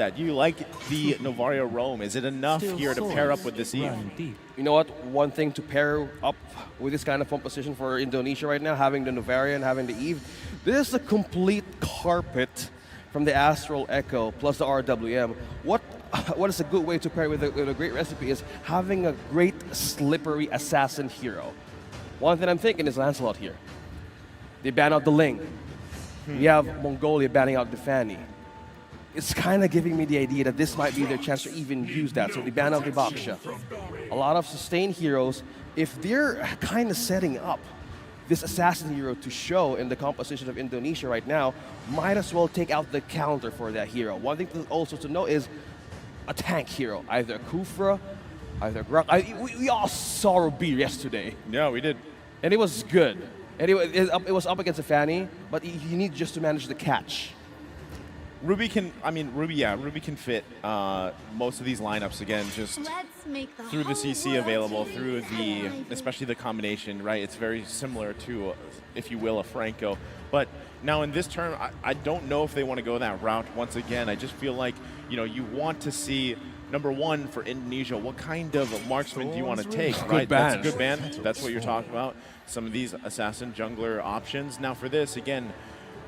that? You like the Novaria Roam. Is it enough here to pair up with this Eve? You know what? One thing to pair up with this kind of composition for Indonesia right now, having the Novaria and having the Eve, this is a complete carpet from the Astral Echo plus the RWM. What is a good way to pair with a great recipe is having a great slippery assassin hero. One thing I'm thinking is Lancelot here. They ban out the Ling. We have Mongolia banning out the Fanny. It's kind of giving me the idea that this might be their chance to even use that. So they ban out the Baksha. A lot of sustained heroes, if they're kind of setting up this assassin hero to show in the composition of Indonesia right now, might as well take out the counter for that hero. One thing also to know is a tank hero, either Kufra, either Grok. We all saw Ruby yesterday. Yeah, we did. And it was good. And it was up against a Fanny, but you need just to manage the catch. Ruby can fit most of these lineups again, just through the CC available, through especially the combination, right? It's very similar to, if you will, a Franco. But now in this term, I don't know if they want to go that route once again. I just feel like, you want to see, number one, for Indonesia, what kind of marksman do you want to take, right? That's a good ban. That's what you're talking about. Some of these assassin jungler options. Now for this, again,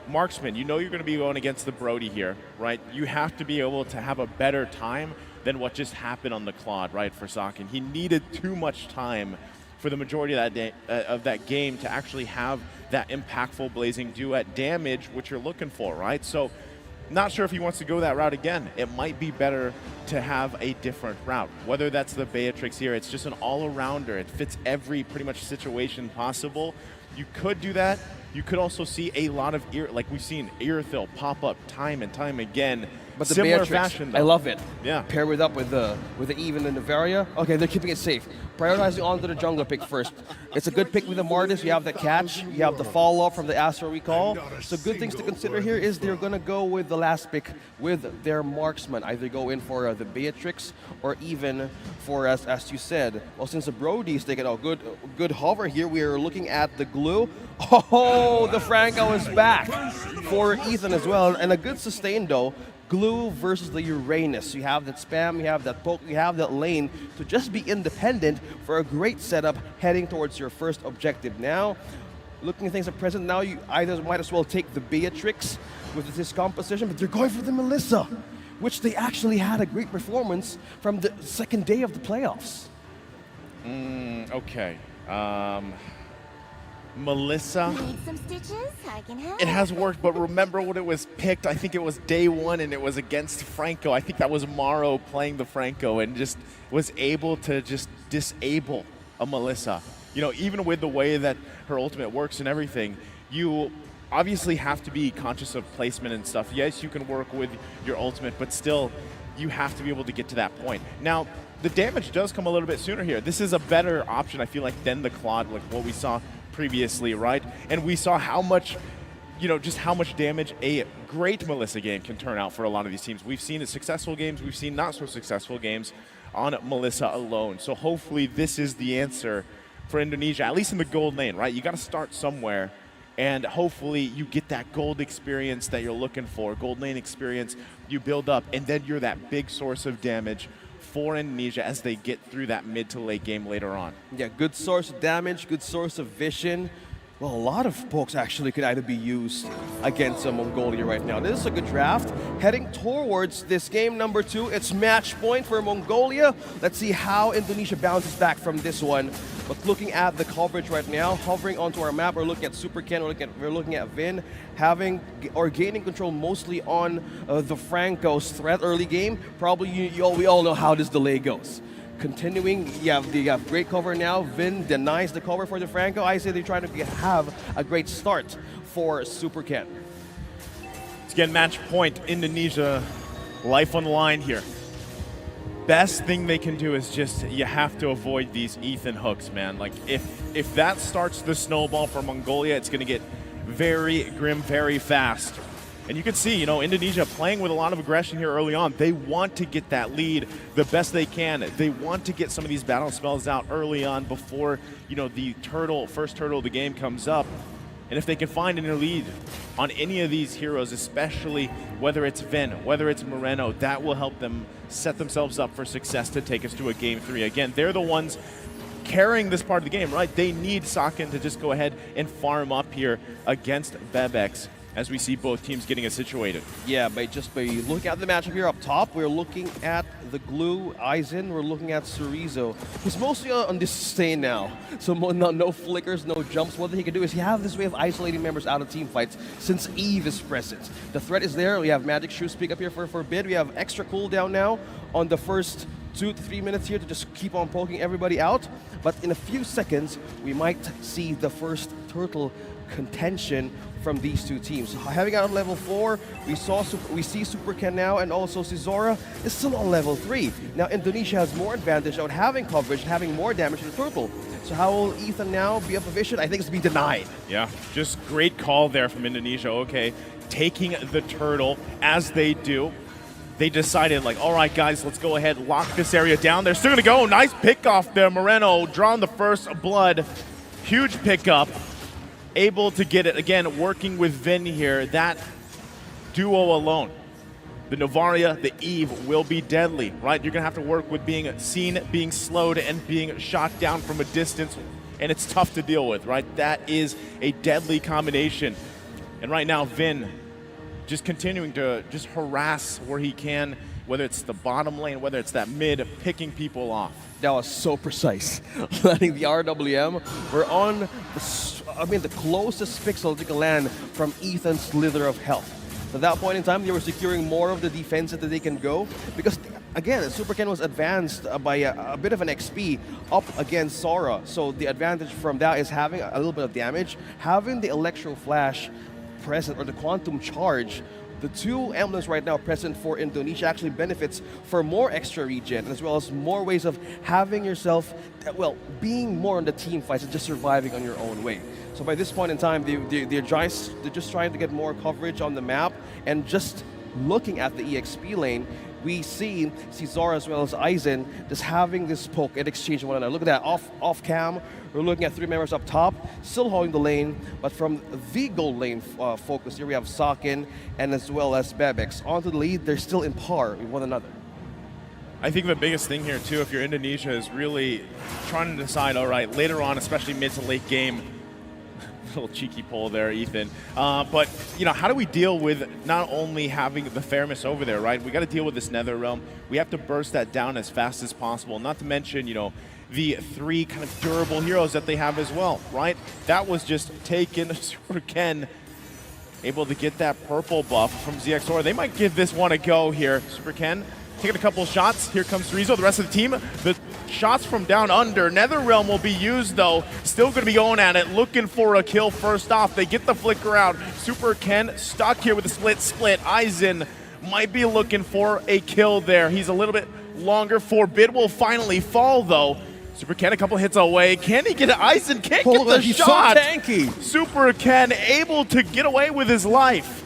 marksman, you're going to be going against the Brody here, right? You have to be able to have a better time than what just happened on the Claude, right, for Sakin. He needed too much time for the majority of that game to actually have that impactful blazing duet damage, which you're looking for, right? So not sure if he wants to go that route again. It might be better to have a different route. Whether that's the Beatrix here, it's just an all-arounder. It fits every pretty much situation possible. You could do that. You could also see a lot of, like we've seen, Irithyll pop up time and time again. But the Similar Beatrix, fashion, though. I love it. Yeah. Pair it up with the Eve and the Novaria. Okay, they're keeping it safe. Prioritizing onto the jungle pick first. It's a good pick with the Martis. You have the catch. You have the follow-up from the Astral Recall. So good things to consider here is they're going to go with the last pick with their marksman. Either go in for the Beatrix or even for, as you said, well, since the Brody's taking a good hover here, we are looking at the glue. Oh, the Franco is back for Ethan as well. And a good sustain, though. Glue versus the Uranus. You have that spam, you have that poke, you have that lane to just be independent for a great setup heading towards your first objective. Now, looking at things at present, now you either might as well take the Beatrix with this composition, but they're going for the Melissa, which they actually had a great performance from the second day of the playoffs. Okay. Melissa. Need some stitches? I can help. It has worked, but remember when it was picked? I think it was day one, and it was against Franco. I think that was Maro playing the Franco and just was able to just disable a Melissa. Even with the way that her ultimate works and everything, you obviously have to be conscious of placement and stuff. Yes, you can work with your ultimate, but still, you have to be able to get to that point. Now, the damage does come a little bit sooner here. This is a better option, I feel like, than the Claude, like what we saw previously, right? And we saw how much, just how much damage a great Melissa game can turn out for a lot of these teams. We've seen successful games, we've seen not so successful games on Melissa alone. So hopefully this is the answer for Indonesia, at least in the gold lane, right? You got to start somewhere, and hopefully you get that gold experience that you're looking for, gold lane experience, you build up, and then you're that big source of damage for Indonesia as they get through that mid to late game later on. Yeah, good source of damage, good source of vision. Well, a lot of pokes actually could either be used against Mongolia right now. This is a good draft. Heading towards this game number 2, it's match point for Mongolia. Let's see how Indonesia bounces back from this one. But looking at the coverage right now, hovering onto our map, we're looking at Super Ken, we're looking at Vin, gaining control mostly on the Franco's threat early game. Probably we all know how this delay goes. Continuing, you have great cover now. Vin denies the cover for the Franco. I say they're trying to have a great start for Super Ken. Let's get match point. Indonesia, life on the line here. Best thing they can do is just, you have to avoid these Ethan hooks, man. Like, if that starts the snowball for Mongolia, it's going to get very grim very fast. And you can see, Indonesia playing with a lot of aggression here early on. They want to get that lead the best they can. They want to get some of these battle spells out early on before, the first turtle of the game comes up. And if they can find an lead on any of these heroes, especially whether it's Vin, whether it's Moreno, that will help them set themselves up for success to take us to a Game 3. Again, they're the ones carrying this part of the game, right? They need Sakin to just go ahead and farm up here against Bebex as we see both teams getting it situated. Yeah, by looking at the matchup here up top, we're looking at the Glue, Aizen, we're looking at Cerezo, who's mostly on this sustain now. So no flickers, no jumps. What he can do is he has this way of isolating members out of team fights since Eve is present. The threat is there. We have Magic Shoes speak up here for Bid. We have extra cooldown now on the first 2 to 3 minutes here to just keep on poking everybody out. But in a few seconds, we might see the first turtle contention from these two teams. Having out level 4, we see Super Ken now, and also Cizora is still on level 3. Now Indonesia has more advantage on having coverage, having more damage to the turtle. So how will Ethan now be up a vision? I think it's be denied. Yeah, just great call there from Indonesia. Okay, taking the turtle as they do. They decided, like, all right, guys, let's go ahead, lock this area down. They're still going to go. Nice pick off there. Moreno drawing the first blood. Huge pickup. Able to get it, again, working with Vin here. That duo alone, the Novaria, the Eve, will be deadly, right? You're going to have to work with being seen, being slowed, and being shot down from a distance, and it's tough to deal with, right? That is a deadly combination. And right now, Vin just continuing to just harass where he can, whether it's the bottom lane, whether it's that mid, picking people off. That was so precise. Landing the RWM. We're on the closest pixel you can land from Ethan's slither of health. At that point in time, they were securing more of the defenses that they can go because, again, Super Ken was advanced by a bit of an XP up against Sora. So the advantage from that is having a little bit of damage, having the Electro Flash present, or the Quantum Charge. The two emblems right now present for Indonesia actually benefits for more extra regen, as well as more ways of having yourself, well, being more on the team fights and just surviving on your own way. So by this point in time, they're just trying to get more coverage on the map, and just looking at the EXP lane, we see Cizora as well as Aizen just having this poke and exchange one another. Look at that, off cam. We're looking at 3 members up top, still holding the lane, but from the gold lane focus here, we have Sakin and as well as Bebex. Onto the lead, they're still in par with one another. I think the biggest thing here, too, if you're Indonesia, is really trying to decide, all right, later on, especially mid to late game, little cheeky pull there, Ethan. But, you know, how do we deal with not only having the Fairness over there, right? We got to deal with this Nether Realm. We have to burst that down as fast as possible. Not to mention, you know, the 3 kind of durable heroes that they have as well, right? That was just taken. Super Ken able to get that purple buff from ZXOR. They might give this one a go here. Super Ken taking a couple shots. Here comes Rizzo, the rest of the team. The shots from down under. Nether Realm will be used, though. Still going to be going at it, looking for a kill first off. They get the flicker out. Super Ken stuck here with a split. Aizen might be looking for a kill there. He's a little bit longer. Forbid will finally fall, though. Super Ken a couple hits away. Can he get it? Aizen can't get the shot. So tanky. Super Ken able to get away with his life.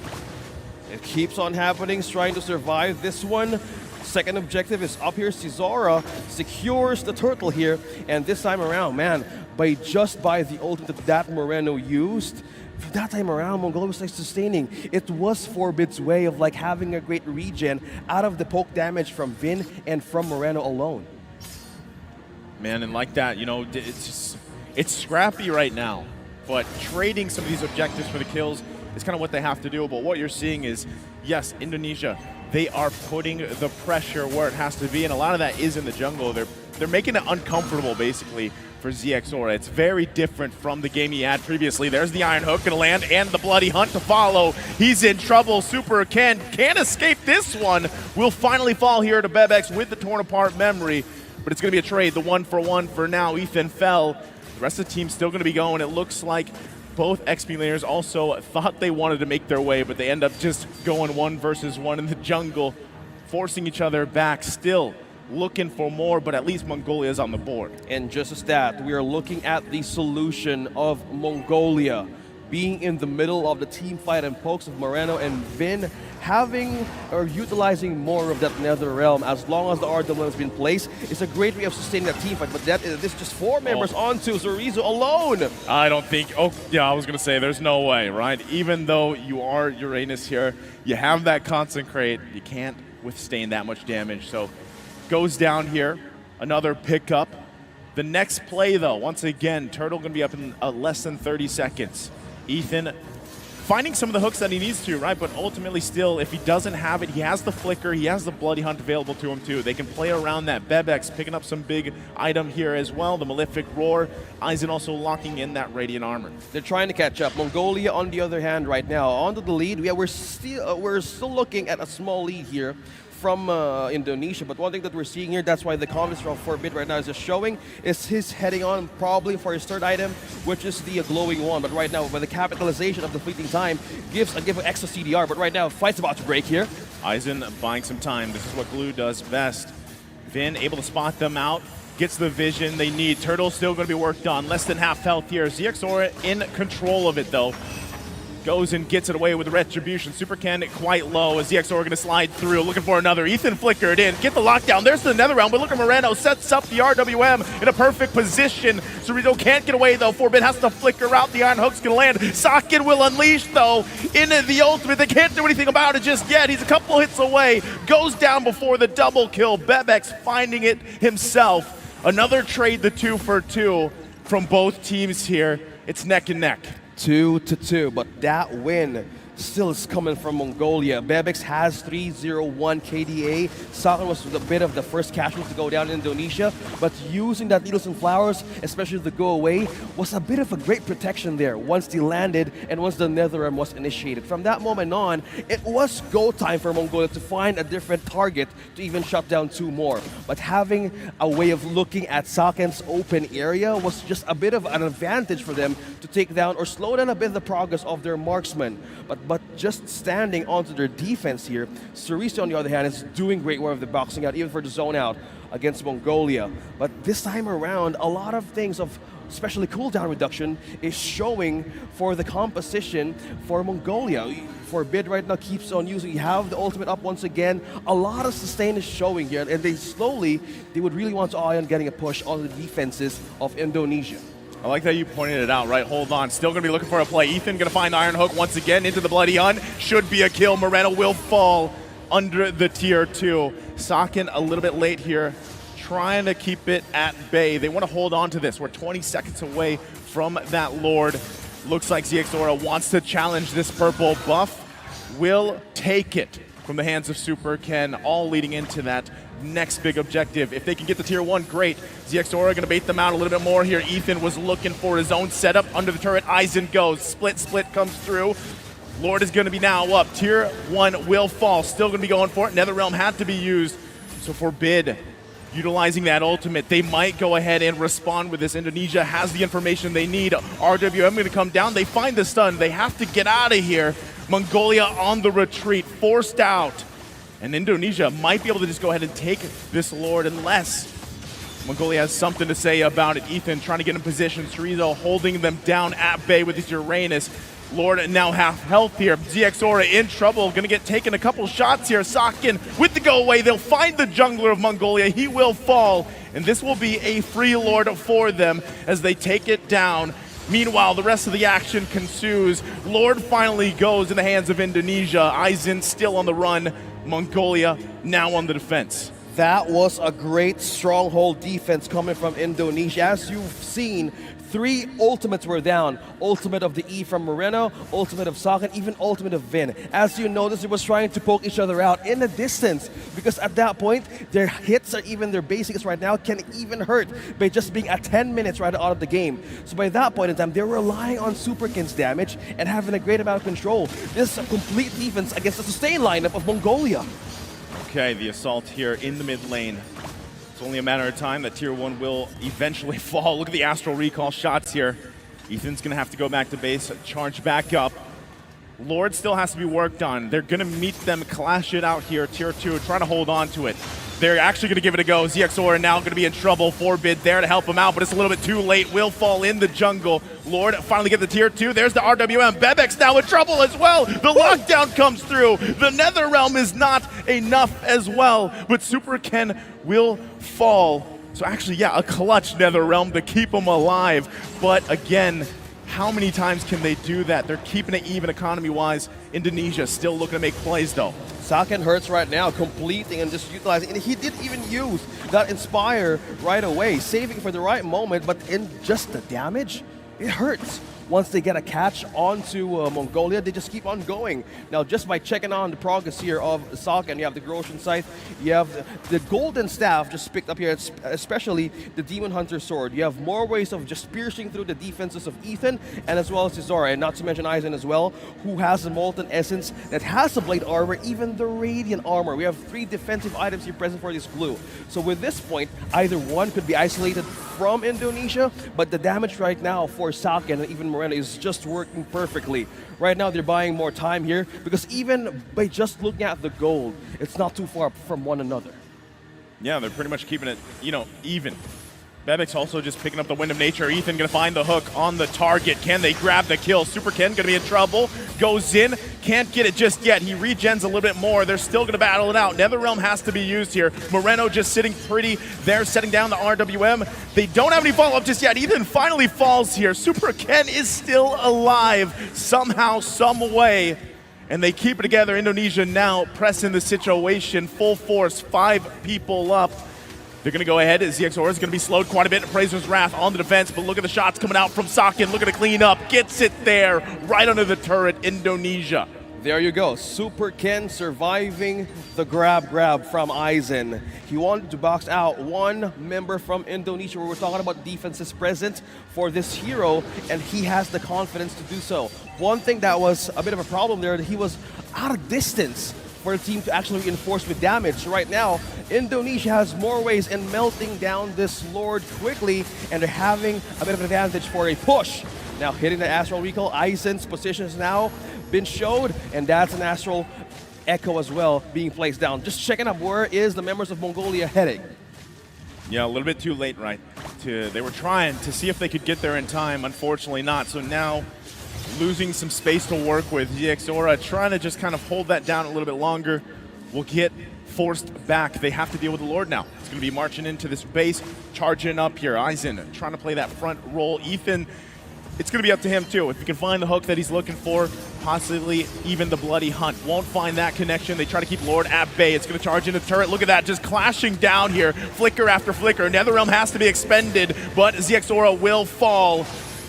It keeps on happening, trying to survive this one. Second objective is up here. Cizora secures the turtle here, and this time around, man, by the ultimate that Moreno used, that time around, Mongolia was like sustaining. It was Forbid's way of like having a great regen out of the poke damage from Vin and from Moreno alone. Man, and like that, you know, it's scrappy right now, but trading some of these objectives for the kills is kind of what they have to do. But what you're seeing is, yes, Indonesia, they are putting the pressure where it has to be, and a lot of that is in the jungle. They're making it uncomfortable, basically, for ZXOR. It's very different from the game he had previously. There's the Iron Hook gonna land, and the Bloody Hunt to follow. He's in trouble. Super Ken can't escape this one. Will finally fall here to Bebex with the torn apart memory, but it's gonna be a trade. The 1-for-1 for now. Ethan fell. The rest of the team's still gonna be going. It looks like both XP laners also thought they wanted to make their way, but they end up just going 1 versus 1 in the jungle, forcing each other back. Still looking for more, but at least Mongolia is on the board. And just as that, we are looking at the solution of Mongolia. being in the middle of the team fight and pokes of Moreno and Vin, having or utilizing more of that Nether Realm as long as the RWM has been placed is a great way of sustaining that team fight. But this is just 4 members onto Zorizo alone. I don't think, I was going to say, there's no way, right? Even though you are Uranus here, you have that consecrate, you can't withstand that much damage. So goes down here, another pickup. The next play, though, once again, Turtle going to be up in less than 30 seconds. Ethan finding some of the hooks that he needs to, right? But ultimately still, if he doesn't have it, he has the Flicker, he has the Bloody Hunt available to him too. They can play around that. Bebex picking up some big item here as well. The Malefic Roar. Eisen also locking in that Radiant Armor. They're trying to catch up. Mongolia, on the other hand, right now, onto the lead. We're still looking at a small lead here from Indonesia, but one thing that we're seeing here, that's why the comments from Forbid right now is just showing, is his heading on probably for his third item, which is the glowing one. But right now, with the capitalization of the fleeting time, give an extra CDR. But right now, fight's about to break here. Eisen buying some time. This is what Glue does best. Vin able to spot them out. Gets the vision they need. Turtle's still going to be worked on. Less than half health here. ZXORA in control of it, though. Goes and gets it away with the Retribution. Super Candidate quite low as ZXORA going to slide through, looking for another. Ethan flickered in, get the lockdown. There's the Nether Realm, but look at Moreno, sets up the RWM in a perfect position. Cerrito can't get away though. Forbid has to flicker out. The Iron Hook's going to land. Socket will unleash though into the ultimate. They can't do anything about it just yet. He's a couple hits away. Goes down before the double kill. Bebex finding it himself. Another trade, the 2 for 2 from both teams here. It's neck and neck. 2-2, but that win still is coming from Mongolia. Bebex has 301 KDA. Sakan was a bit of the first casualty to go down in Indonesia, but using that Needles and Flowers, especially the go away, was a bit of a great protection there once they landed and once the Netherrealm was initiated. From that moment on, it was go time for Mongolia to find a different target to even shut down 2 more. But having a way of looking at Sakan's open area was just a bit of an advantage for them to take down or slow down a bit the progress of their marksmen. But just standing onto their defense here, Cerrito, on the other hand, is doing great work of the boxing out, even for the zone out against Mongolia. But this time around, a lot of things of especially cooldown reduction is showing for the composition for Mongolia. Forbid right now keeps on using, you have the ultimate up once again. A lot of sustain is showing here, and they would really want to eye on getting a push on the defenses of Indonesia. I like that you pointed it out, right? Hold on. Still going to be looking for a play. Ethan going to find Iron Hook once again into the Bloody Hunt. Should be a kill. Moreno will fall under the tier 2. Sakan a little bit late here, trying to keep it at bay. They want to hold on to this. We're 20 seconds away from that Lord. Looks like ZXORA wants to challenge this purple buff. Will take it from the hands of Super Ken, all leading into that next big objective. If they can get the tier 1, great. ZXORA going to bait them out a little bit more here. Ethan was looking for his own setup under the turret. Eisen goes. Split comes through. Lord is going to be now up. Tier 1 will fall. Still going to be going for it. Netherrealm had to be used. So Forbid utilizing that ultimate. They might go ahead and respond with this. Indonesia has the information they need. RWM going to come down. They find the stun. They have to get out of here. Mongolia on the retreat, forced out. And Indonesia might be able to just go ahead and take this Lord unless Mongolia has something to say about it. Ethan trying to get in position. Cerrito holding them down at bay with his Uranus. Lord now half health here. ZXORA in trouble. Going to get taken a couple shots here. Sakin with the go away. They'll find the jungler of Mongolia. He will fall. And this will be a free Lord for them as they take it down. Meanwhile, the rest of the action ensues. Lord finally goes in the hands of Indonesia. Eisen still on the run. Mongolia now on the defense. That was a great stronghold defense coming from Indonesia. As you've seen, 3 ultimates were down. Ultimate of the E from Moreno, ultimate of Sakan, even ultimate of Vin. As you notice, it was trying to poke each other out in the distance because at that point, their hits or even their basics right now can even hurt by just being at 10 minutes right out of the game. So by that point in time, they're relying on Superkin's damage and having a great amount of control. This is a complete defense against the sustain lineup of Mongolia. Okay, the assault here in the mid lane. It's only a matter of time that tier 1 will eventually fall. Look at the Astral Recall shots here. Ethan's going to have to go back to base, charge back up. Lord still has to be worked on. They're going to meet them, clash it out here, tier 2, trying to hold on to it. They're actually going to give it a go. ZXOR now going to be in trouble. Forbid there to help him out, but it's a little bit too late. Will fall in the jungle. Lord finally get the tier 2. There's the RWM. Bebex now in trouble as well. The lockdown comes through. The Nether Realm is not enough as well, but Super Ken will fall. So actually, yeah, a clutch Nether Realm to keep him alive. But again, how many times can they do that? They're keeping it even economy-wise. Indonesia still looking to make plays, though. Saken hurts right now, completing and just utilizing. And he didn't even use that Inspire right away, saving for the right moment, but in just the damage, it hurts. Once they get a catch onto Mongolia, they just keep on going. Now, just by checking on the progress here of Saken, you have the Groshan Scythe, you have the Golden Staff just picked up here, especially the Demon Hunter Sword. You have more ways of just piercing through the defenses of Ethan and as well as Cesara, and not to mention Aizen as well, who has the Molten Essence that has the Blade Armor, even the Radiant Armor. We have 3 defensive items here present for this glue. So with this point, either one could be isolated from Indonesia, but the damage right now for Saken and even Morena is just working perfectly. Right now, they're buying more time here because even by just looking at the gold, it's not too far from one another. Yeah, they're pretty much keeping it, even. Bebex also just picking up the Wind of Nature. Ethan gonna find the hook on the target. Can they grab the kill? Super Ken gonna be in trouble. Goes in, can't get it just yet. He regens a little bit more. They're still gonna battle it out. Nether Realm has to be used here. Moreno just sitting pretty there, setting down the RWM. They don't have any follow-up just yet. Ethan finally falls here. Super Ken is still alive somehow, some way. And they keep it together. Indonesia now pressing the situation. Full force, 5 people up. They're going to go ahead. ZXOR is going to be slowed quite a bit. Appraiser's Wrath on the defense, but look at the shots coming out from Saken. Look at the clean up. Gets it there, right under the turret, Indonesia. There you go. Super Ken surviving the grab from Aizen. He wanted to box out one member from Indonesia, where we're talking about defenses present for this hero, and he has the confidence to do so. One thing that was a bit of a problem there, that he was out of distance for the team to actually reinforce with damage. Right now, Indonesia has more ways in melting down this Lord quickly, and they're having a bit of an advantage for a push. Now hitting the Astral Recall, Aizen's position has now been showed, and that's an Astral Echo as well being placed down. Just checking up, where is the members of Mongolia heading? Yeah, a little bit too late, right? They were trying to see if they could get there in time. Unfortunately not. So now losing some space to work with. ZXOR trying to just kind of hold that down a little bit longer. Will get forced back. They have to deal with the Lord now. It's going to be marching into this base, charging up here. Aizen trying to play that front role. Ethan, it's going to be up to him too. If he can find the hook that he's looking for, possibly even the Bloody Hunt. Won't find that connection. They try to keep Lord at bay. It's going to charge into the turret. Look at that, just clashing down here. Flicker after flicker. Netherrealm has to be expended, but ZXOR will fall.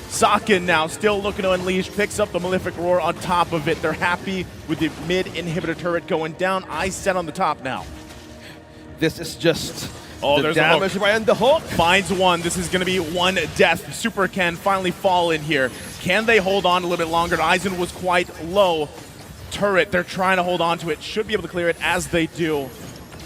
Saken now still looking to unleash, picks up the Malefic Roar on top of it. They're happy with the mid inhibitor turret going down. Eyes set on the top now. This is just there's damage right on the hook. Finds one. This is going to be one death. Super Ken finally fall in here. Can they hold on a little bit longer? Aizen was quite low. Turret, they're trying to hold on to it. Should be able to clear it as they do.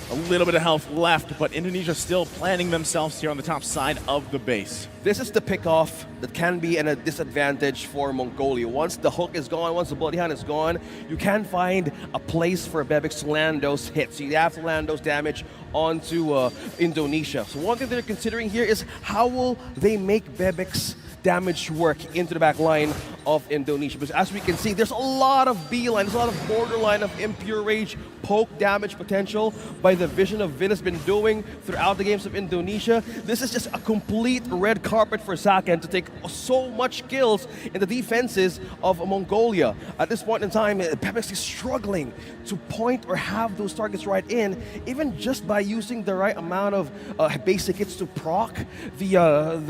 A little bit of health left, but Indonesia still planting themselves here on the top side of the base. This is the pickoff that can be a disadvantage for Mongolia. Once the hook is gone, once the Bloody Hunt is gone, you can find a place for Bebex to land those hits. You have to land those damage onto Indonesia. So one thing they're considering here is how will they make Bebex damage work into the back line of Indonesia, because as we can see, there's a lot of beeline, there's a lot of borderline of impure rage, poke damage potential by the Vision of Vin has been doing throughout the games of Indonesia. This is just a complete red carpet for Saken to take so much kills in the defenses of Mongolia. At this point in time, Bebex is struggling to point or have those targets right in, even just by using the right amount of basic hits to proc the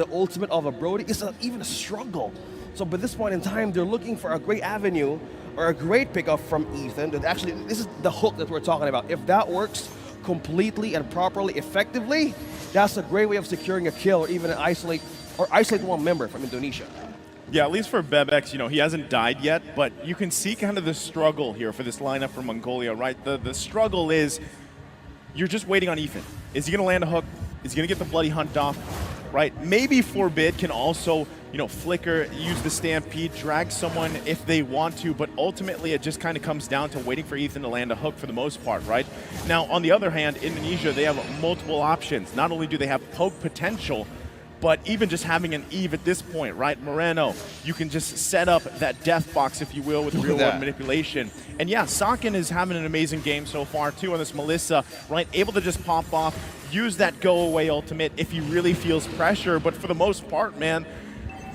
ultimate of a Brody is even a struggle. So by this point in time, they're looking for a great avenue or a great pickup from Ethan. That actually, this is the hook that we're talking about. If that works completely and properly, effectively, that's a great way of securing a kill or even isolate one member from Indonesia. Yeah, at least for Bebex, he hasn't died yet, but you can see kind of the struggle here for this lineup for Mongolia, right? The struggle is you're just waiting on Ethan. Is he going to land a hook? Is he going to get the Bloody Hunt off? Right? Maybe Forbid can also you know, flicker, use the stampede, drag someone if they want to, but ultimately it just kind of comes down to waiting for Ethan to land a hook for the most part, right? Now, on the other hand, Indonesia, they have multiple options. Not only do they have poke potential, but even just having an Eve at this point, right? Moreno, you can just set up that death box, if you will, with real world manipulation. And yeah, Sakin is having an amazing game so far too on this Melissa, right? Able to just pop off, use that go away ultimate if he really feels pressure. But for the most part, man,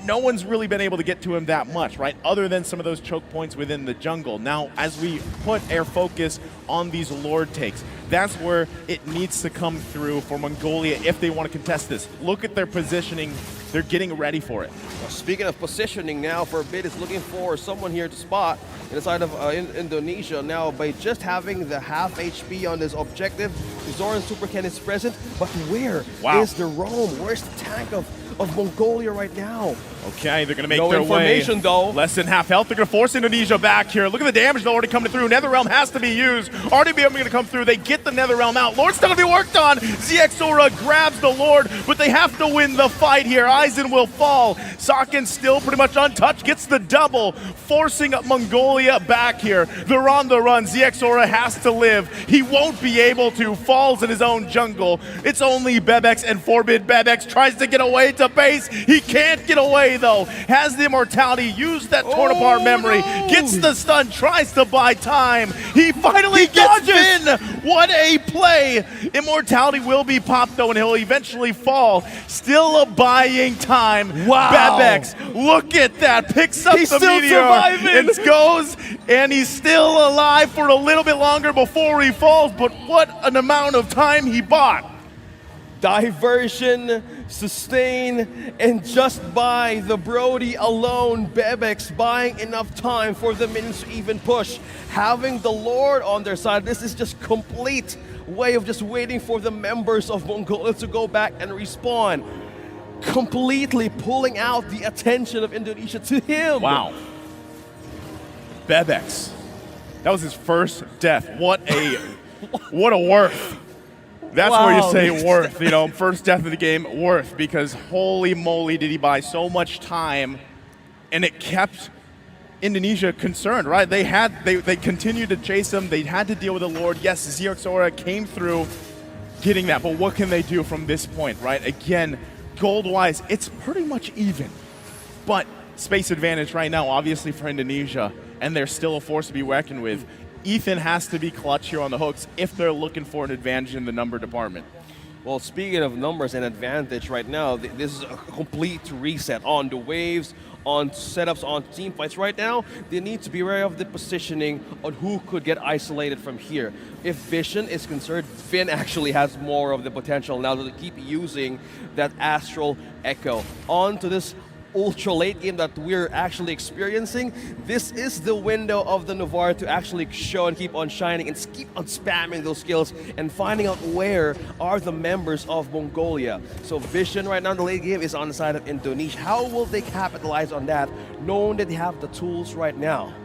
no one's really been able to get to him that much, right? Other than some of those choke points within the jungle. Now, as we put our focus on these Lord takes, that's where it needs to come through for Mongolia if they want to contest this. Look at their positioning. They're getting ready for it. Well, speaking of positioning now, Forbid is looking for someone here to spot inside of Indonesia. Now, by just having the half HP on this objective, Zoran Superken is present, but where is the roam? Where's the tank of Mongolia right now? Okay, they're going to make no their information way. Though. Less than half health. They're going to force Indonesia back here. Look at the damage already coming through. Netherrealm has to be used. RDBM going to come through. They get the Netherrealm out. Lord's still going to be worked on. ZXora grabs the Lord, but they have to win the fight here. Aizen will fall. Sakin still pretty much untouched. Gets the double, forcing Mongolia back here. They're on the run. ZXora has to live. He won't be able to. Falls in his own jungle. It's only Bebex and Forbid. Bebex tries to get away to base. He can't get away though. Has the immortality, used that torn apart memory, gets the stun, tries to buy time. He finally gets in. What a play. Immortality will be popped though, and he'll eventually fall. Still a buying time. Wow. Bebex, look at that. Picks up He's the still meteor surviving. and goes, and he's still alive for a little bit longer before he falls, but what an amount of time he bought. Diversion, sustain, and just by the Brody alone, Bebex buying enough time for the minions to even push. Having the Lord on their side, this is just complete way of just waiting for the members of Mongolia to go back and respawn. Completely pulling out the attention of Indonesia to him. Wow. Bebex. That was his first death. What a worth. That's where you say worth, you know, first death of the game, worth, because holy moly did he buy so much time, and it kept Indonesia concerned, right? They continued to chase him. They had to deal with the Lord. Yes, ZXora came through getting that, but what can they do from this point, right? Again, gold-wise, it's pretty much even, but space advantage right now, obviously, for Indonesia, and they're still a force to be reckoned with. Ethan has to be clutch here on the hooks if they're looking for an advantage in the number department. Well, speaking of numbers and advantage right now, this is a complete reset on the waves, on setups, on team fights. Right now, they need to be aware of the positioning on who could get isolated from here. If Vision is concerned, Finn actually has more of the potential now to keep using that Astral Echo. On to this ultra late game that we're actually experiencing. This is the window of the Navarre to actually show and keep on shining and keep on spamming those skills and finding out where are the members of Mongolia. So Vision right now in the late game is on the side of Indonesia. How will they capitalize on that, knowing that they have the tools right now?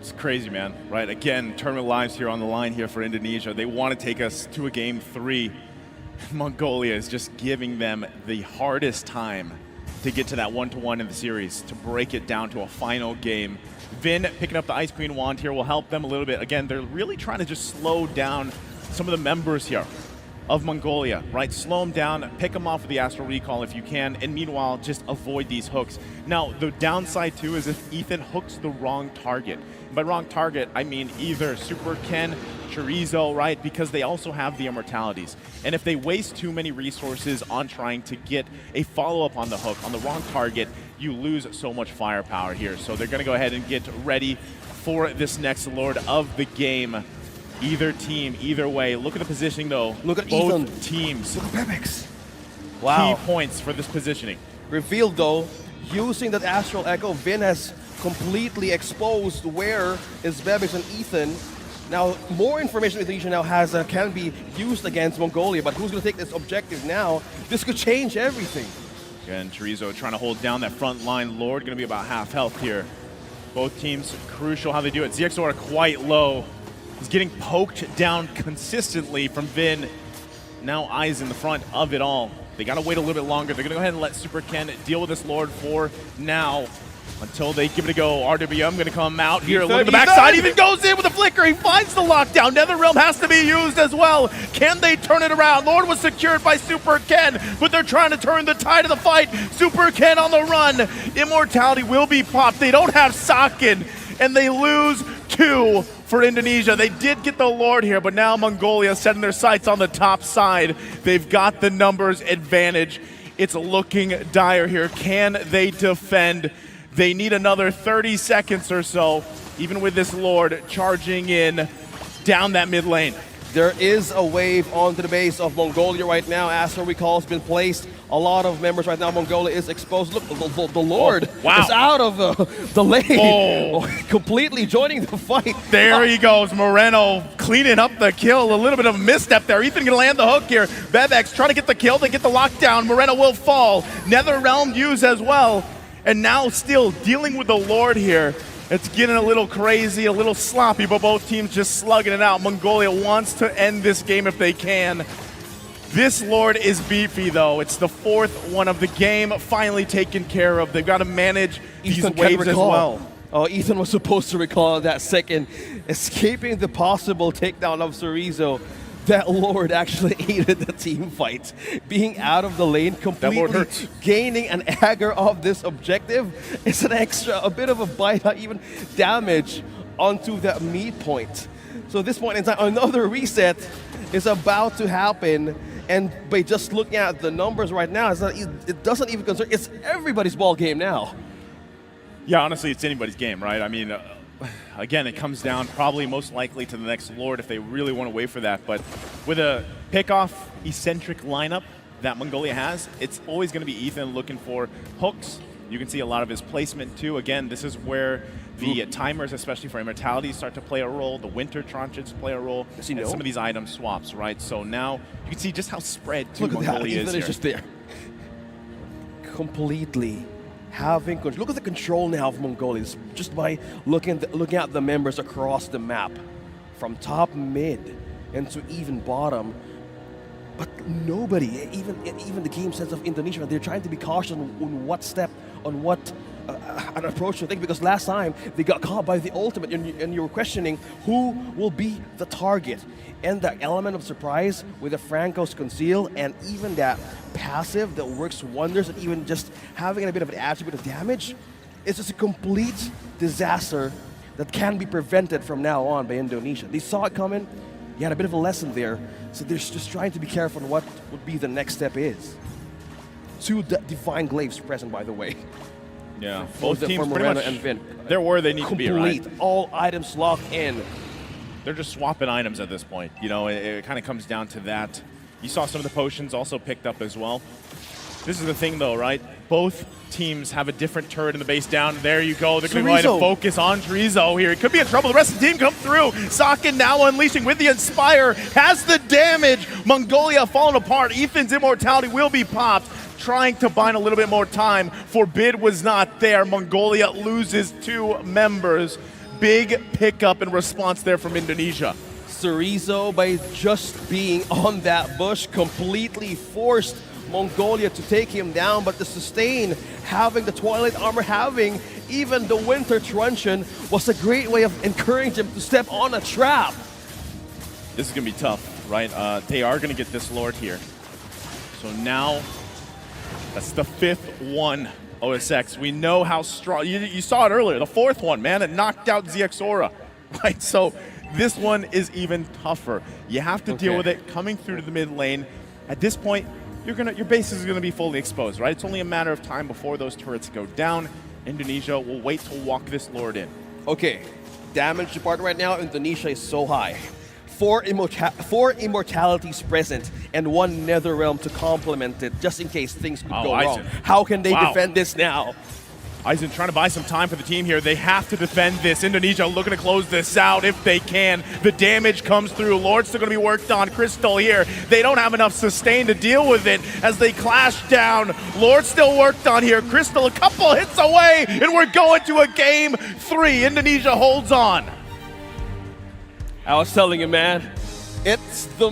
It's crazy, man, right? Again, tournament lives here on the line here for Indonesia. They want to take us to a game 3. Mongolia is just giving them the hardest time to get to that 1-to-1 in the series, to break it down to a final game. Vin picking up the Ice Queen wand here will help them a little bit. Again, they're really trying to just slow down some of the members here of Mongolia, right? Slow them down, pick them off with the Astral Recall if you can, and meanwhile, just avoid these hooks. Now, the downside too is if Ethan hooks the wrong target. By wrong target, I mean either Super Ken, Chorizo, right? Because they also have the immortalities. And if they waste too many resources on trying to get a follow-up on the hook, on the wrong target, you lose so much firepower here. So they're going to go ahead and get ready for this next Lord of the game. Either team, either way. Look at the positioning, though. Look at both Ethan. teams. Look at Bebex. Wow. Key points for this positioning. Revealed, though, using that Astral Echo, Vin has completely exposed where is Bebex and Ethan. Now, more information Indonesia now has can be used against Mongolia, but who's going to take this objective now? This could change everything. Again, Chorizo trying to hold down that front line. Lord going to be about half health here. Both teams, crucial how they do it. ZXora quite low. He's getting poked down consistently from Vin. Now Eyes in the front of it all. They got to wait a little bit longer. They're going to go ahead and let Super Ken deal with this Lord for now until they give it a go. RWM going to come out here. Look at the backside. Even goes in with a flicker. He finds the lockdown. NetherRealm has to be used as well. Can they turn it around? Lord was secured by Super Ken, but they're trying to turn the tide of the fight. Super Ken on the run. Immortality will be popped. They don't have Sakin, and they lose 2 for Indonesia. They did get the Lord here, but now Mongolia setting their sights on the top side. They've got the numbers advantage. It's looking dire here. Can they defend? They need another 30 seconds or so, even with this Lord charging in down that mid lane. There is a wave onto the base of Mongolia right now. Astral Recall has been placed. A lot of members right now. Mongolia is exposed. Look, the Lord is out of the lane. Completely joining the fight. There he goes. Moreno cleaning up the kill. A little bit of a misstep there. Ethan gonna land the hook here. Bebex trying to get the kill. They get the lockdown. Moreno will fall. NetherRealm used as well. And now still dealing with the Lord here. It's getting a little crazy, a little sloppy, but both teams just slugging it out. Mongolia wants to end this game if they can. This Lord is beefy, though. It's the 4th one of the game, finally taken care of. They've got to manage these waves as well. Oh, Ethan was supposed to recall that second. Escaping the possible takedown of Cerezo. That Lord actually aided the team fight. Being out of the lane, completely gaining an aggro of this objective is an extra, a bit of a bite, even damage onto that meat point. So at this point in time, another reset is about to happen. And by just looking at the numbers right now, it doesn't even concern, it's everybody's ball game now. Yeah, honestly, it's anybody's game, right? I mean, again, it comes down probably most likely to the next Lord if they really want to wait for that. But with a pick-off eccentric lineup that Mongolia has, it's always going to be Ethan looking for hooks. You can see a lot of his placement too. Again, this is where the timers, especially for Immortality, start to play a role. The Winter Tranches play a role. And some of these item swaps, right? So now you can see just how spread Mongolia is here. Just there. Completely having control. Look at the control now of Mongolia just by looking at the members across the map, from top, mid, and to even bottom. But nobody, even the game sense of Indonesia, they're trying to be cautious on what step, on what an approach to take, because last time they got caught by the ultimate, and you were questioning who will be the target. And the element of surprise with the Franco's Conceal and even that passive that works wonders, and even just having a bit of an attribute of damage, it's just a complete disaster that can be prevented from now on by Indonesia. They saw it coming. You had a bit of a lesson there. So they're just trying to be careful on what would be the next step is. 2 Divine Glaives present, by the way. Yeah, both teams pretty much, and Vin. They're where they need to be, right? All items locked in. They're just swapping items at this point. You know, it kind of comes down to that. You saw some of the potions also picked up as well. This is the thing, though, right? Both teams have a different turret in the base down. There you go. They're going to try to focus on Cerezo here. It could be in trouble. The rest of the team come through. Sakin now unleashing with the Inspire. Has the damage. Mongolia falling apart. Ethan's Immortality will be popped. Trying to bind a little bit more time. Forbid was not there. Mongolia loses 2 members. Big pickup in response there from Indonesia. Cerezo, by just being on that bush, completely forced Mongolia to take him down, but the sustain, having the Twilight Armor, having even the Winter Truncheon, was a great way of encouraging him to step on a trap. This is going to be tough, right? They are going to get this Lord here. So now, that's the 5th one. OSX, we know how strong, you saw it earlier, the 4th one, man, it knocked out ZXaura, right? So this one is even tougher. You have to deal with it coming through to the mid lane. At this point, your base is gonna be fully exposed, right? It's only a matter of time before those turrets go down. Indonesia will wait to walk this Lord in. Okay, damage department right now, Indonesia is so high. 4 immortalities present and 1 NetherRealm to complement it, just in case things could go wrong. How can they defend this now? Aizen trying to buy some time for the team here. They have to defend this. Indonesia looking to close this out if they can. The damage comes through. Lord's still going to be worked on. Crystal here. They don't have enough sustain to deal with it as they clash down. Lord still worked on here. Crystal a couple hits away, and we're going to a game 3. Indonesia holds on. I was telling you, man, it's the